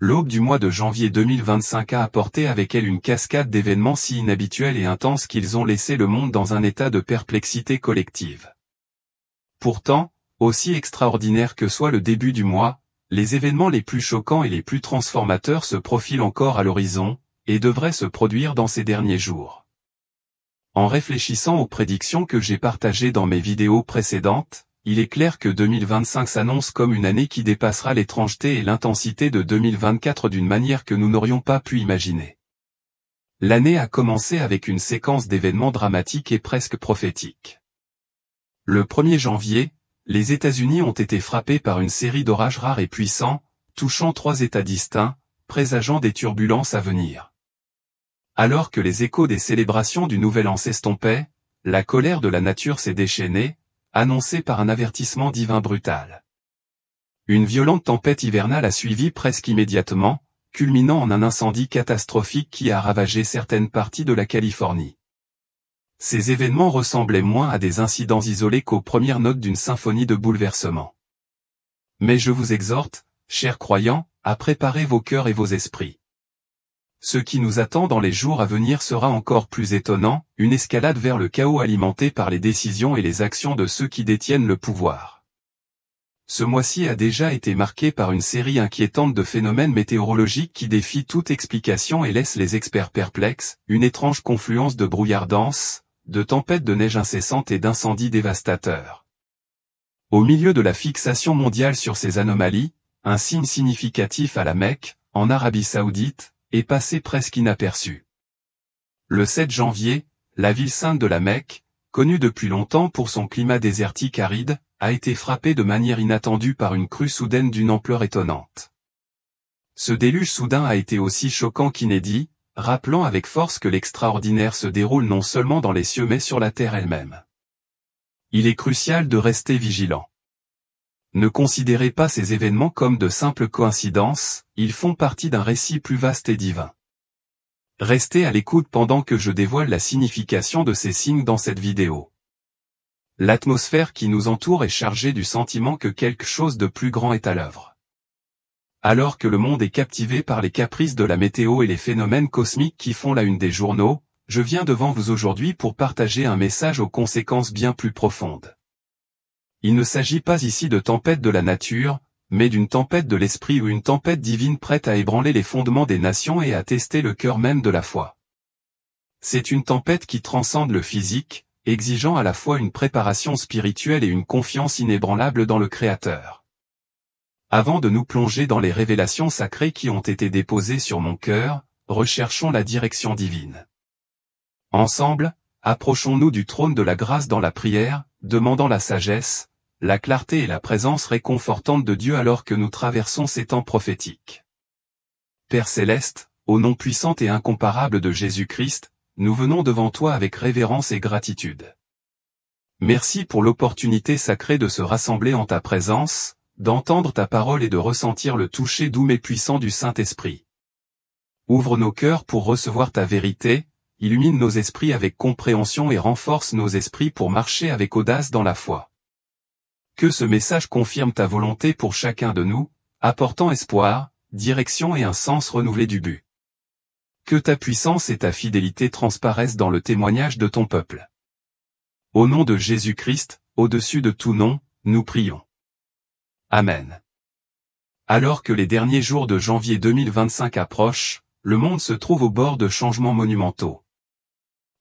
l'aube du mois de janvier 2025 a apporté avec elle une cascade d'événements si inhabituels et intenses qu'ils ont laissé le monde dans un état de perplexité collective. Pourtant, aussi extraordinaire que soit le début du mois, les événements les plus choquants et les plus transformateurs se profilent encore à l'horizon, et devraient se produire dans ces derniers jours. En réfléchissant aux prédictions que j'ai partagées dans mes vidéos précédentes, il est clair que 2025 s'annonce comme une année qui dépassera l'étrangeté et l'intensité de 2024 d'une manière que nous n'aurions pas pu imaginer. L'année a commencé avec une séquence d'événements dramatiques et presque prophétiques. Le 1er janvier, les États-Unis ont été frappés par une série d'orages rares et puissants, touchant 3 États distincts, présageant des turbulences à venir. Alors que les échos des célébrations du Nouvel An s'estompaient, la colère de la nature s'est déchaînée, annoncée par un avertissement divin brutal. Une violente tempête hivernale a suivi presque immédiatement, culminant en un incendie catastrophique qui a ravagé certaines parties de la Californie. Ces événements ressemblaient moins à des incidents isolés qu'aux premières notes d'une symphonie de bouleversement. Mais je vous exhorte, chers croyants, à préparer vos cœurs et vos esprits. Ce qui nous attend dans les jours à venir sera encore plus étonnant, une escalade vers le chaos alimentée par les décisions et les actions de ceux qui détiennent le pouvoir. Ce mois-ci a déjà été marqué par une série inquiétante de phénomènes météorologiques qui défient toute explication et laissent les experts perplexes, une étrange confluence de brouillard dense, de tempêtes de neige incessantes et d'incendies dévastateurs. Au milieu de la fixation mondiale sur ces anomalies, un signe significatif à la Mecque, en Arabie Saoudite, est passé presque inaperçu. Le 7 janvier, la ville sainte de la Mecque, connue depuis longtemps pour son climat désertique aride, a été frappée de manière inattendue par une crue soudaine d'une ampleur étonnante. Ce déluge soudain a été aussi choquant qu'inédit, rappelant avec force que l'extraordinaire se déroule non seulement dans les cieux mais sur la terre elle-même. Il est crucial de rester vigilant. Ne considérez pas ces événements comme de simples coïncidences, ils font partie d'un récit plus vaste et divin. Restez à l'écoute pendant que je dévoile la signification de ces signes dans cette vidéo. L'atmosphère qui nous entoure est chargée du sentiment que quelque chose de plus grand est à l'œuvre. Alors que le monde est captivé par les caprices de la météo et les phénomènes cosmiques qui font la une des journaux, je viens devant vous aujourd'hui pour partager un message aux conséquences bien plus profondes. Il ne s'agit pas ici de tempête de la nature, mais d'une tempête de l'esprit ou une tempête divine prête à ébranler les fondements des nations et à tester le cœur même de la foi. C'est une tempête qui transcende le physique, exigeant à la fois une préparation spirituelle et une confiance inébranlable dans le Créateur. Avant de nous plonger dans les révélations sacrées qui ont été déposées sur mon cœur, recherchons la direction divine. Ensemble, approchons-nous du trône de la grâce dans la prière, demandant la sagesse, la clarté et la présence réconfortante de Dieu alors que nous traversons ces temps prophétiques. Père céleste, au nom puissant et incomparable de Jésus-Christ, nous venons devant toi avec révérence et gratitude. Merci pour l'opportunité sacrée de se rassembler en ta présence, d'entendre ta parole et de ressentir le toucher doux mais puissant du Saint-Esprit. Ouvre nos cœurs pour recevoir ta vérité, illumine nos esprits avec compréhension et renforce nos esprits pour marcher avec audace dans la foi. Que ce message confirme ta volonté pour chacun de nous, apportant espoir, direction et un sens renouvelé du but. Que ta puissance et ta fidélité transparaissent dans le témoignage de ton peuple. Au nom de Jésus-Christ, au-dessus de tout nom, nous prions. Amen. Alors que les derniers jours de janvier 2025 approchent, le monde se trouve au bord de changements monumentaux.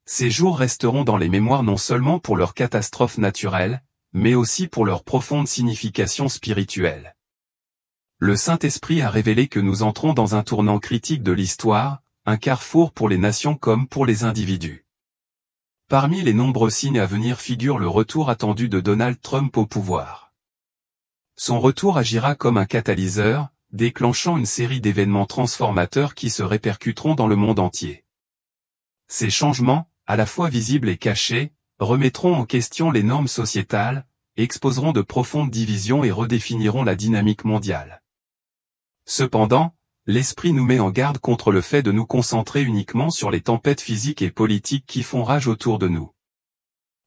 Ces jours resteront dans les mémoires non seulement pour leurs catastrophes naturelles, mais aussi pour leur profonde signification spirituelle. Le Saint-Esprit a révélé que nous entrons dans un tournant critique de l'histoire, un carrefour pour les nations comme pour les individus. Parmi les nombreux signes à venir figure le retour attendu de Donald Trump au pouvoir. Son retour agira comme un catalyseur, déclenchant une série d'événements transformateurs qui se répercuteront dans le monde entier. Ces changements, à la fois visibles et cachés, remettront en question les normes sociétales, exposeront de profondes divisions et redéfiniront la dynamique mondiale. Cependant, l'Esprit nous met en garde contre le fait de nous concentrer uniquement sur les tempêtes physiques et politiques qui font rage autour de nous.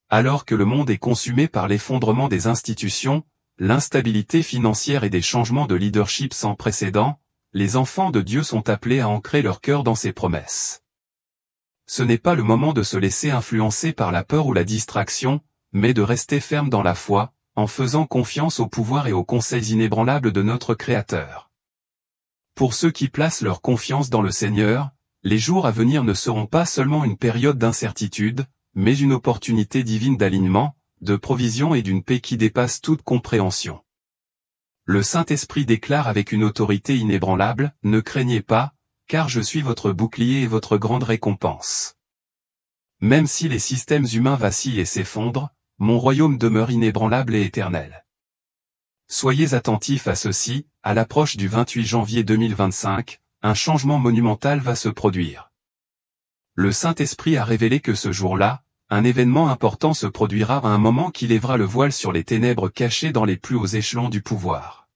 Alors que le monde est consumé par l'effondrement des institutions, l'instabilité financière et des changements de leadership sans précédent, les enfants de Dieu sont appelés à ancrer leur cœur dans ses promesses. Ce n'est pas le moment de se laisser influencer par la peur ou la distraction, mais de rester ferme dans la foi, en faisant confiance au pouvoir et aux conseils inébranlables de notre Créateur. Pour ceux qui placent leur confiance dans le Seigneur, les jours à venir ne seront pas seulement une période d'incertitude, mais une opportunité divine d'alignement, de provision et d'une paix qui dépasse toute compréhension. Le Saint-Esprit déclare avec une autorité inébranlable, « Ne craignez pas, car je suis votre bouclier et votre grande récompense. » Même si les systèmes humains vacillent et s'effondrent, mon royaume demeure inébranlable et éternel. Soyez attentifs à ceci, à l'approche du 28 janvier 2025, un changement monumental va se produire. Le Saint-Esprit a révélé que ce jour-là, un événement important se produira à un moment qui lèvera le voile sur les ténèbres cachées dans les plus hauts échelons du pouvoir.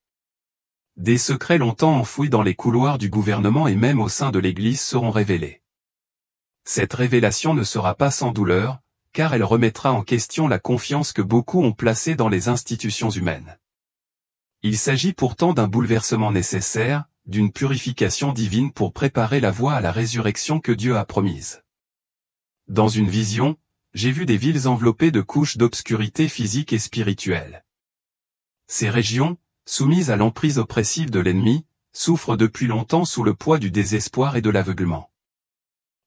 Des secrets longtemps enfouis dans les couloirs du gouvernement et même au sein de l'Église seront révélés. Cette révélation ne sera pas sans douleur, car elle remettra en question la confiance que beaucoup ont placée dans les institutions humaines. Il s'agit pourtant d'un bouleversement nécessaire, d'une purification divine pour préparer la voie à la résurrection que Dieu a promise. Dans une vision, j'ai vu des villes enveloppées de couches d'obscurité physique et spirituelle. Ces régions, soumises à l'emprise oppressive de l'ennemi, souffrent depuis longtemps sous le poids du désespoir et de l'aveuglement.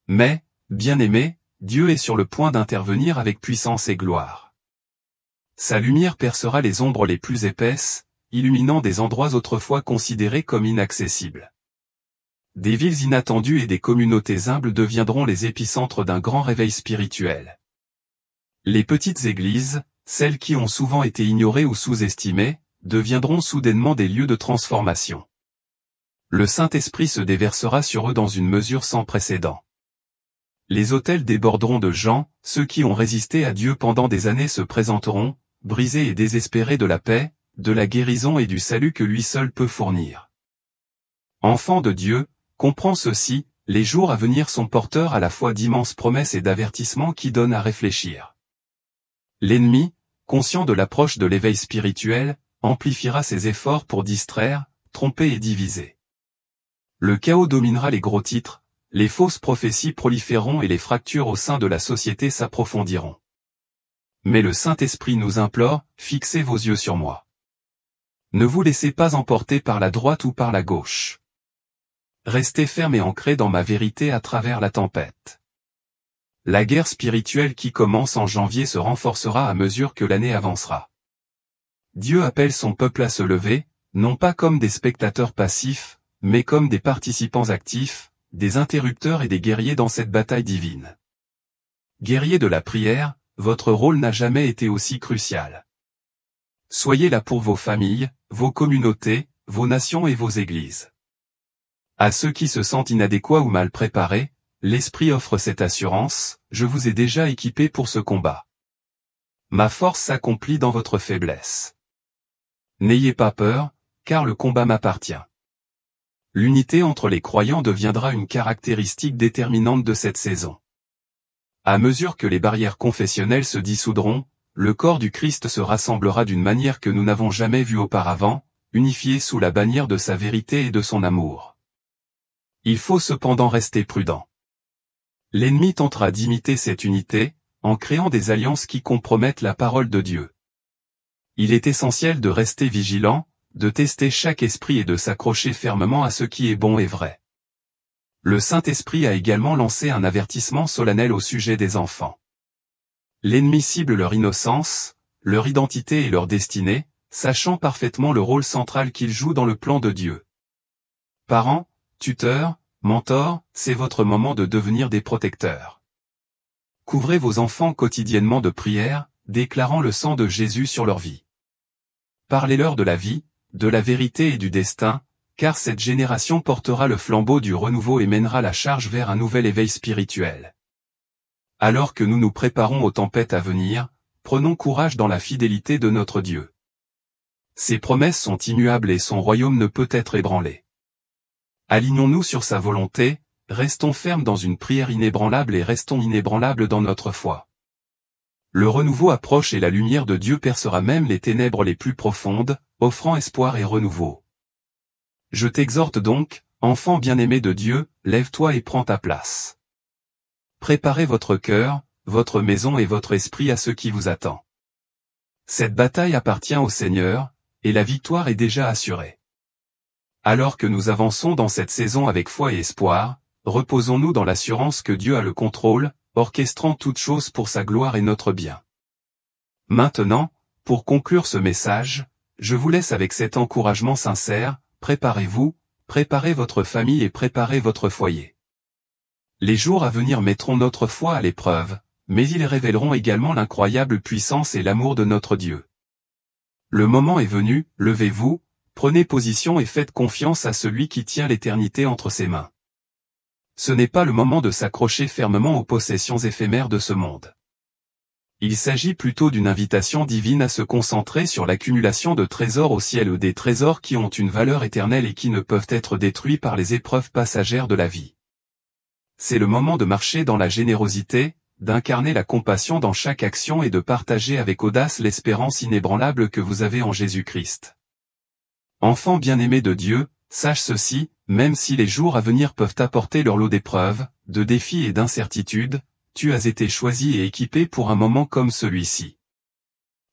Mais, bien-aimés, Dieu est sur le point d'intervenir avec puissance et gloire. Sa lumière percera les ombres les plus épaisses, illuminant des endroits autrefois considérés comme inaccessibles. Des villes inattendues et des communautés humbles deviendront les épicentres d'un grand réveil spirituel. Les petites églises, celles qui ont souvent été ignorées ou sous-estimées, deviendront soudainement des lieux de transformation. Le Saint-Esprit se déversera sur eux dans une mesure sans précédent. Les autels déborderont de gens, ceux qui ont résisté à Dieu pendant des années se présenteront, brisés et désespérés de la paix, de la guérison et du salut que lui seul peut fournir. Enfants de Dieu, comprends ceci, les jours à venir sont porteurs à la fois d'immenses promesses et d'avertissements qui donnent à réfléchir. L'ennemi, conscient de l'approche de l'éveil spirituel, amplifiera ses efforts pour distraire, tromper et diviser. Le chaos dominera les gros titres, les fausses prophéties proliféreront et les fractures au sein de la société s'approfondiront. Mais le Saint-Esprit nous implore, fixez vos yeux sur moi. Ne vous laissez pas emporter par la droite ou par la gauche. Restez ferme et ancré dans ma vérité à travers la tempête. La guerre spirituelle qui commence en janvier se renforcera à mesure que l'année avancera. Dieu appelle son peuple à se lever, non pas comme des spectateurs passifs, mais comme des participants actifs, des interrupteurs et des guerriers dans cette bataille divine. Guerriers de la prière, votre rôle n'a jamais été aussi crucial. Soyez là pour vos familles, vos communautés, vos nations et vos églises. À ceux qui se sentent inadéquats ou mal préparés, l'Esprit offre cette assurance, je vous ai déjà équipé pour ce combat. Ma force s'accomplit dans votre faiblesse. N'ayez pas peur, car le combat m'appartient. L'unité entre les croyants deviendra une caractéristique déterminante de cette saison. À mesure que les barrières confessionnelles se dissoudront, le corps du Christ se rassemblera d'une manière que nous n'avons jamais vue auparavant, unifié sous la bannière de sa vérité et de son amour. Il faut cependant rester prudent. L'ennemi tentera d'imiter cette unité, en créant des alliances qui compromettent la parole de Dieu. Il est essentiel de rester vigilant, de tester chaque esprit et de s'accrocher fermement à ce qui est bon et vrai. Le Saint-Esprit a également lancé un avertissement solennel au sujet des enfants. L'ennemi cible leur innocence, leur identité et leur destinée, sachant parfaitement le rôle central qu'ils jouent dans le plan de Dieu. Parents, tuteurs, mentors, c'est votre moment de devenir des protecteurs. Couvrez vos enfants quotidiennement de prières, déclarant le sang de Jésus sur leur vie. Parlez-leur de la vie, de la vérité et du destin, car cette génération portera le flambeau du renouveau et mènera la charge vers un nouvel éveil spirituel. Alors que nous nous préparons aux tempêtes à venir, prenons courage dans la fidélité de notre Dieu. Ses promesses sont immuables et son royaume ne peut être ébranlé. Alignons-nous sur sa volonté, restons fermes dans une prière inébranlable et restons inébranlables dans notre foi. Le renouveau approche et la lumière de Dieu percera même les ténèbres les plus profondes, offrant espoir et renouveau. Je t'exhorte donc, enfant bien-aimé de Dieu, lève-toi et prends ta place. Préparez votre cœur, votre maison et votre esprit à ce qui vous attend. Cette bataille appartient au Seigneur, et la victoire est déjà assurée. Alors que nous avançons dans cette saison avec foi et espoir, reposons-nous dans l'assurance que Dieu a le contrôle, orchestrant toutes choses pour sa gloire et notre bien. Maintenant, pour conclure ce message, je vous laisse avec cet encouragement sincère, préparez-vous, préparez votre famille et préparez votre foyer. Les jours à venir mettront notre foi à l'épreuve, mais ils révéleront également l'incroyable puissance et l'amour de notre Dieu. Le moment est venu, levez-vous, prenez position et faites confiance à celui qui tient l'éternité entre ses mains. Ce n'est pas le moment de s'accrocher fermement aux possessions éphémères de ce monde. Il s'agit plutôt d'une invitation divine à se concentrer sur l'accumulation de trésors au ciel ou des trésors qui ont une valeur éternelle et qui ne peuvent être détruits par les épreuves passagères de la vie. C'est le moment de marcher dans la générosité, d'incarner la compassion dans chaque action et de partager avec audace l'espérance inébranlable que vous avez en Jésus-Christ. Enfant bien-aimé de Dieu, sache ceci, même si les jours à venir peuvent apporter leur lot d'épreuves, de défis et d'incertitudes, tu as été choisi et équipé pour un moment comme celui-ci.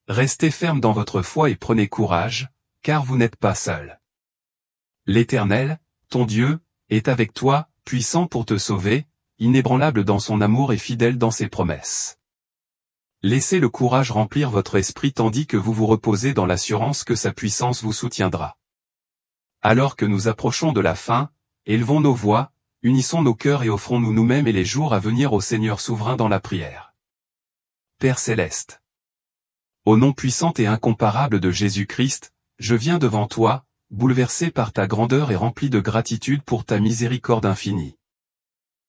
Restez ferme dans votre foi et prenez courage, car vous n'êtes pas seul. L'Éternel, ton Dieu, est avec toi, puissant pour te sauver, inébranlable dans son amour et fidèle dans ses promesses. Laissez le courage remplir votre esprit tandis que vous vous reposez dans l'assurance que sa puissance vous soutiendra. Alors que nous approchons de la fin, élevons nos voix, unissons nos cœurs et offrons-nous nous-mêmes et les jours à venir au Seigneur souverain dans la prière. Père céleste, au nom puissant et incomparable de Jésus-Christ, je viens devant toi, bouleversé par ta grandeur et rempli de gratitude pour ta miséricorde infinie.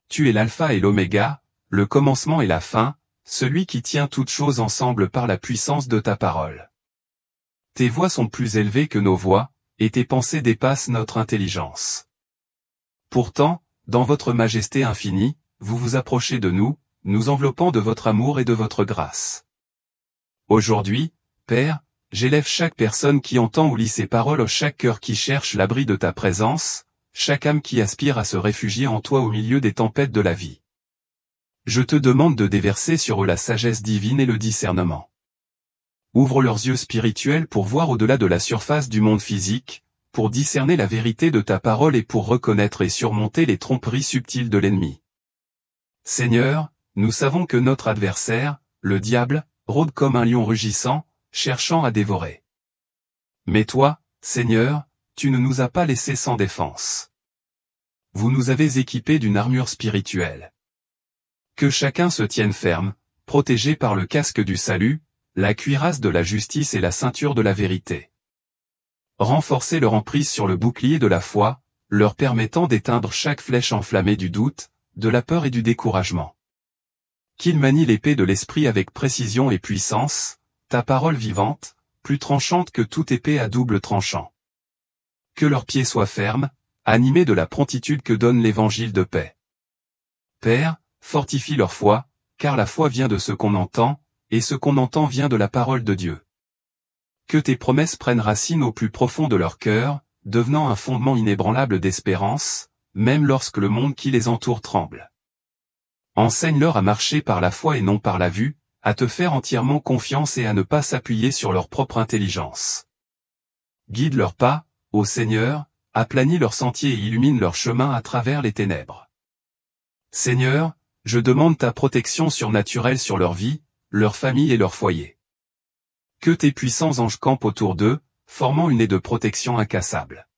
Tu es l'alpha et l'oméga, le commencement et la fin, celui qui tient toutes choses ensemble par la puissance de ta parole. Tes voix sont plus élevées que nos voix, et tes pensées dépassent notre intelligence. Pourtant, dans votre majesté infinie, vous vous approchez de nous, nous enveloppant de votre amour et de votre grâce. Aujourd'hui, Père, j'élève chaque personne qui entend ou lit ces paroles, chaque cœur qui cherche l'abri de ta présence, chaque âme qui aspire à se réfugier en toi au milieu des tempêtes de la vie. Je te demande de déverser sur eux la sagesse divine et le discernement. Ouvre leurs yeux spirituels pour voir au-delà de la surface du monde physique, pour discerner la vérité de ta parole et pour reconnaître et surmonter les tromperies subtiles de l'ennemi. Seigneur, nous savons que notre adversaire, le diable, rôde comme un lion rugissant, cherchant à dévorer. Mais toi, Seigneur, tu ne nous as pas laissés sans défense. Vous nous avez équipés d'une armure spirituelle. Que chacun se tienne ferme, protégé par le casque du salut, la cuirasse de la justice et la ceinture de la vérité. Renforcez leur emprise sur le bouclier de la foi, leur permettant d'éteindre chaque flèche enflammée du doute, de la peur et du découragement. Qu'ils manient l'épée de l'esprit avec précision et puissance, ta parole vivante, plus tranchante que toute épée à double tranchant. Que leurs pieds soient fermes, animés de la promptitude que donne l'évangile de paix. Père, fortifie leur foi, car la foi vient de ce qu'on entend, et ce qu'on entend vient de la parole de Dieu. Que tes promesses prennent racine au plus profond de leur cœur, devenant un fondement inébranlable d'espérance, même lorsque le monde qui les entoure tremble. Enseigne-leur à marcher par la foi et non par la vue, à te faire entièrement confiance et à ne pas s'appuyer sur leur propre intelligence. Guide leurs pas, ô Seigneur, aplanis leurs sentiers et illumine leur chemin à travers les ténèbres. Seigneur, je demande ta protection surnaturelle sur leur vie, leur famille et leur foyer. Que tes puissants anges campent autour d'eux, formant une haie de protection incassable.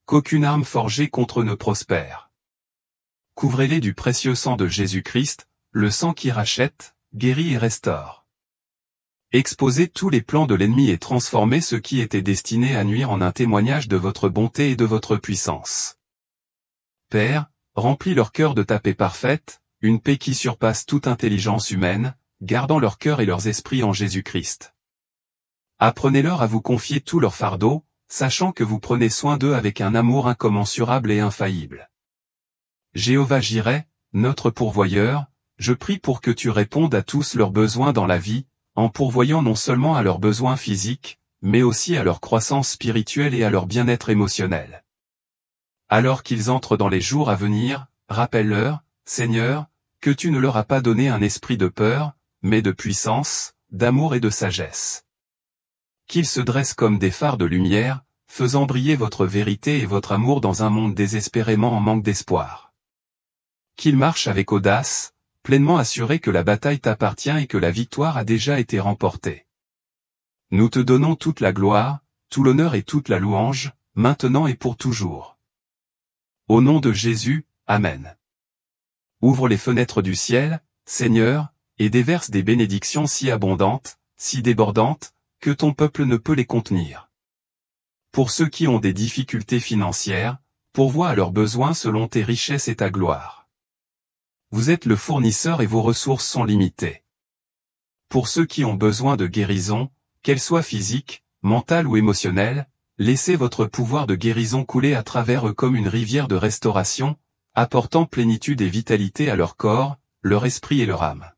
Qu'aucune arme forgée contre eux ne prospère. Couvrez-les du précieux sang de Jésus-Christ, le sang qui rachète, guérit et restaure. Exposez tous les plans de l'ennemi et transformez ce qui était destiné à nuire en un témoignage de votre bonté et de votre puissance. Père, remplis leur cœur de ta paix parfaite, une paix qui surpasse toute intelligence humaine, gardant leur cœur et leurs esprits en Jésus-Christ. Apprenez-leur à vous confier tout leur fardeau, sachant que vous prenez soin d'eux avec un amour incommensurable et infaillible. Jéhovah Jireh, notre pourvoyeur, je prie pour que tu répondes à tous leurs besoins dans la vie, en pourvoyant non seulement à leurs besoins physiques, mais aussi à leur croissance spirituelle et à leur bien-être émotionnel. Alors qu'ils entrent dans les jours à venir, rappelle-leur, Seigneur, que tu ne leur as pas donné un esprit de peur, mais de puissance, d'amour et de sagesse. Qu'ils se dressent comme des phares de lumière, faisant briller votre vérité et votre amour dans un monde désespérément en manque d'espoir. Qu'ils marchent avec audace, pleinement assurés que la bataille t'appartient et que la victoire a déjà été remportée. Nous te donnons toute la gloire, tout l'honneur et toute la louange, maintenant et pour toujours. Au nom de Jésus, Amen. Ouvre les fenêtres du ciel, Seigneur, et déverse des bénédictions si abondantes, si débordantes, que ton peuple ne peut les contenir. Pour ceux qui ont des difficultés financières, pourvois à leurs besoins selon tes richesses et ta gloire. Vous êtes le fournisseur et vos ressources sont limitées. Pour ceux qui ont besoin de guérison, qu'elle soit physique, mentale ou émotionnelle, laissez votre pouvoir de guérison couler à travers eux comme une rivière de restauration, apportant plénitude et vitalité à leur corps, leur esprit et leur âme.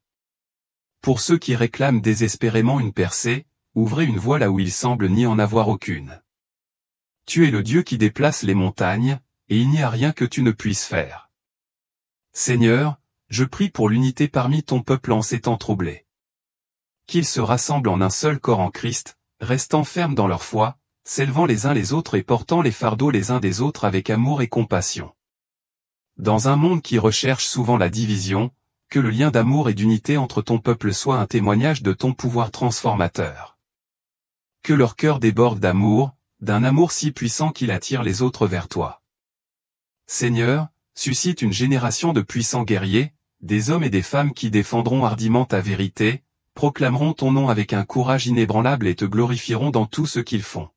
Pour ceux qui réclament désespérément une percée, ouvrez une voie là où il semble n'y en avoir aucune. Tu es le Dieu qui déplace les montagnes, et il n'y a rien que tu ne puisses faire. Seigneur, je prie pour l'unité parmi ton peuple en ces temps troublés. Qu'ils se rassemblent en un seul corps en Christ, restant fermes dans leur foi, s'élevant les uns les autres et portant les fardeaux les uns des autres avec amour et compassion. Dans un monde qui recherche souvent la division, que le lien d'amour et d'unité entre ton peuple soit un témoignage de ton pouvoir transformateur. Que leur cœur déborde d'amour, d'un amour si puissant qu'il attire les autres vers toi. Seigneur, suscite une génération de puissants guerriers, des hommes et des femmes qui défendront hardiment ta vérité, proclameront ton nom avec un courage inébranlable et te glorifieront dans tout ce qu'ils font.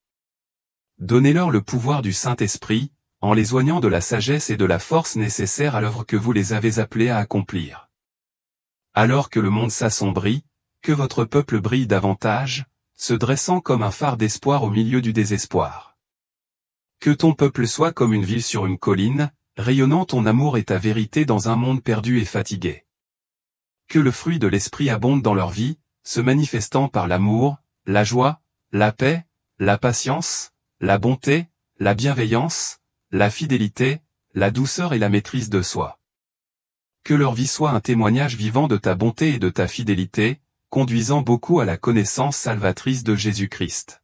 Donnez-leur le pouvoir du Saint-Esprit, en les oignant de la sagesse et de la force nécessaires à l'œuvre que vous les avez appelés à accomplir. Alors que le monde s'assombrit, que votre peuple brille davantage, se dressant comme un phare d'espoir au milieu du désespoir. Que ton peuple soit comme une ville sur une colline, rayonnant ton amour et ta vérité dans un monde perdu et fatigué. Que le fruit de l'esprit abonde dans leur vie, se manifestant par l'amour, la joie, la paix, la patience, la bonté, la bienveillance, la fidélité, la douceur et la maîtrise de soi. Que leur vie soit un témoignage vivant de ta bonté et de ta fidélité, conduisant beaucoup à la connaissance salvatrice de Jésus-Christ.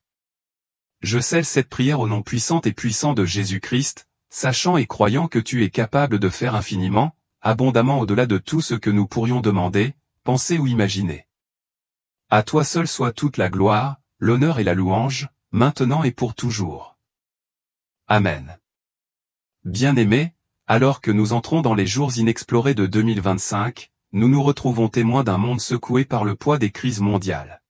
Je scelle cette prière au nom puissant et puissant de Jésus-Christ, sachant et croyant que tu es capable de faire infiniment, abondamment au-delà de tout ce que nous pourrions demander, penser ou imaginer. À toi seul soit toute la gloire, l'honneur et la louange, maintenant et pour toujours. Amen. Bien-aimés, alors que nous entrons dans les jours inexplorés de 2025, nous nous retrouvons témoins d'un monde secoué par le poids des crises mondiales.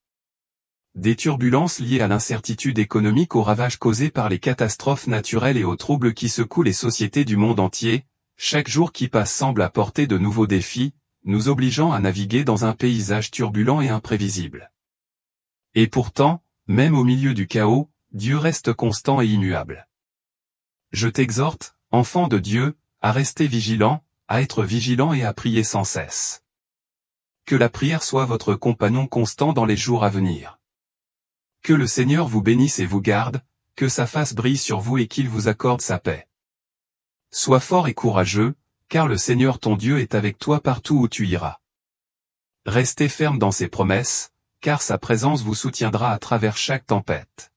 Des turbulences liées à l'incertitude économique aux ravages causés par les catastrophes naturelles et aux troubles qui secouent les sociétés du monde entier, chaque jour qui passe semble apporter de nouveaux défis, nous obligeant à naviguer dans un paysage turbulent et imprévisible. Et pourtant, même au milieu du chaos, Dieu reste constant et immuable. Je t'exhorte, enfant de Dieu, à rester vigilant, à être vigilant et à prier sans cesse. Que la prière soit votre compagnon constant dans les jours à venir. Que le Seigneur vous bénisse et vous garde, que sa face brille sur vous et qu'il vous accorde sa paix. Sois fort et courageux, car le Seigneur ton Dieu est avec toi partout où tu iras. Restez ferme dans ses promesses, car sa présence vous soutiendra à travers chaque tempête.